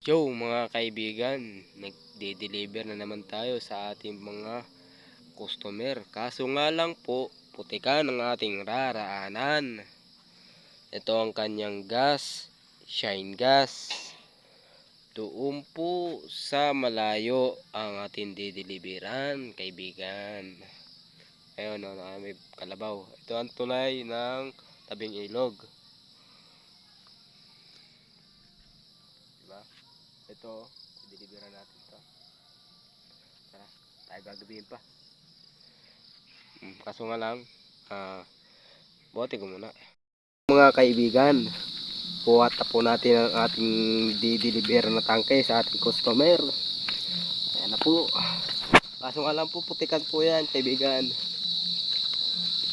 Yo mga kaibigan, nagde-deliver na naman tayo sa ating mga customer. Kaso nga lang po, putikan ang ating raraanan. Ito ang kanyang gas, shine gas. Doon po sa malayo ang ating dideliveran, kaibigan. Ayun, may kalabaw. Ito ang tulay ng tabing ilog. Diba? Ito, dideliveran natin to. Tara, tayo gagabihin pa. Kaso nga lang, bote ko muna. Mga kaibigan, buhat na po natin ang ating di-deliver na tangke sa ating customer. Ayan na po. Kaso nga lang po, putikan po yan, kaibigan.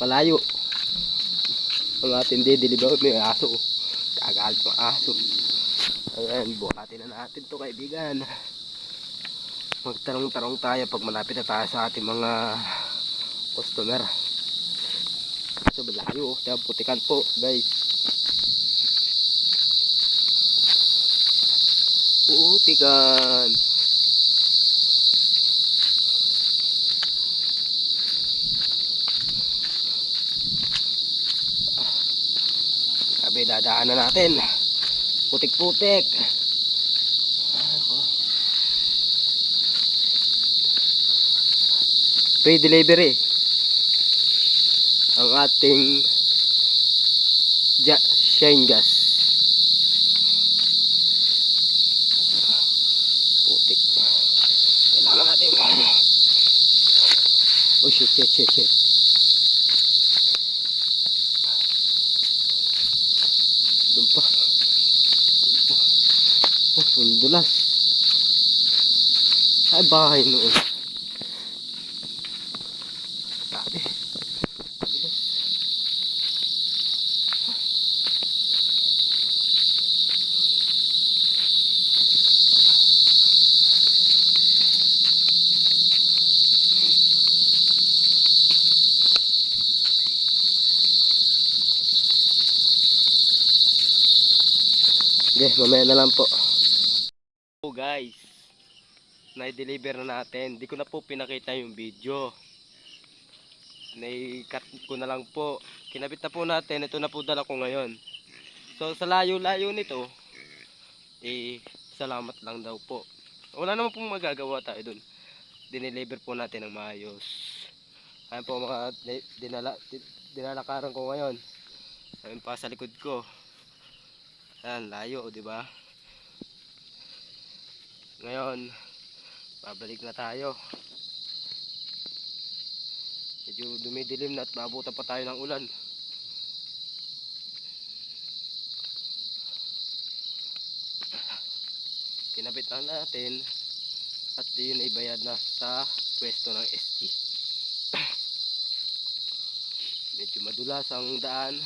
Palayo. Ang ating di-deliver, may aso. Kagalit ng aso. Ayan, buhatin na natin to, kaibigan. Magtarong-tarong tayo pag malapit na tayo sa ating mga customer. Kaso malayo, kaya putikan po, guys. Putikan. Sabi, dadaanan natin. Putik-putik. Free delivery ang ating shine gas. Putik. Kailangan natin. Oh shit. Doon pa. Oh, ang dulas. Ay, bahay noon. Sabi. Dulas. Okay, mamaya na lang po. So guys, na-deliver na natin. Di ko na po pinakita yung video. Nai-cut ko na lang po. Kinabit na po natin. Ito na po dala ko ngayon. So sa layo-layo nito, salamat lang daw po. Wala naman pong magagawa tayo dun. Dineliver po natin ng maayos. Ayan po mga dinalakaran ko ngayon. Ayan pa sa likod ko. Ayan, layo, di ba? Ngayon, babalik na tayo. Medyo dumidilim na at maabutan pa tayo ng ulan. Kinabit na natin at yun ay bayad na sa pwesto ng SG. Medyo madulas ang daan,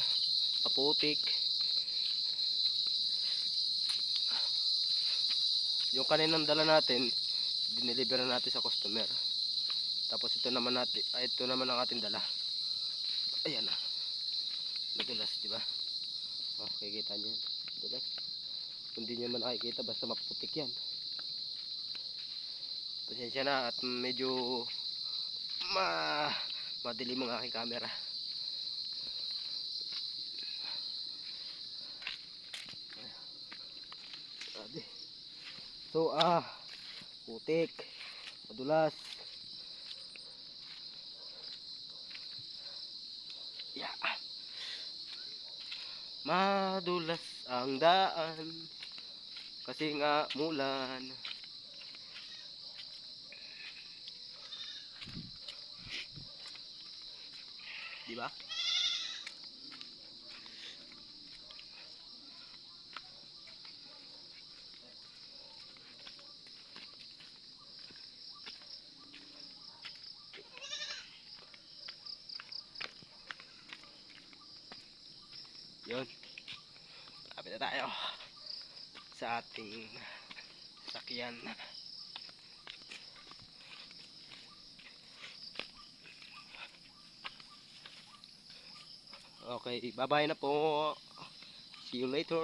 kaputik. Yung kaninang dala natin, dineliver na natin sa customer. Tapos ito naman ang ating dala. Ayan na. Madulas, di ba? Oh, kikita niyo yan. Madulas. Hindi niyo man nakikita basta maputik yan. Pasensya na at medyo madilim ang aking camera. So putik, madulas. Yeah. Madulas ang daan kasi nga mulan. Di ba? Yun. Kapit na tayo sa ating sakyan. Okay, bye-bye na po. See you later.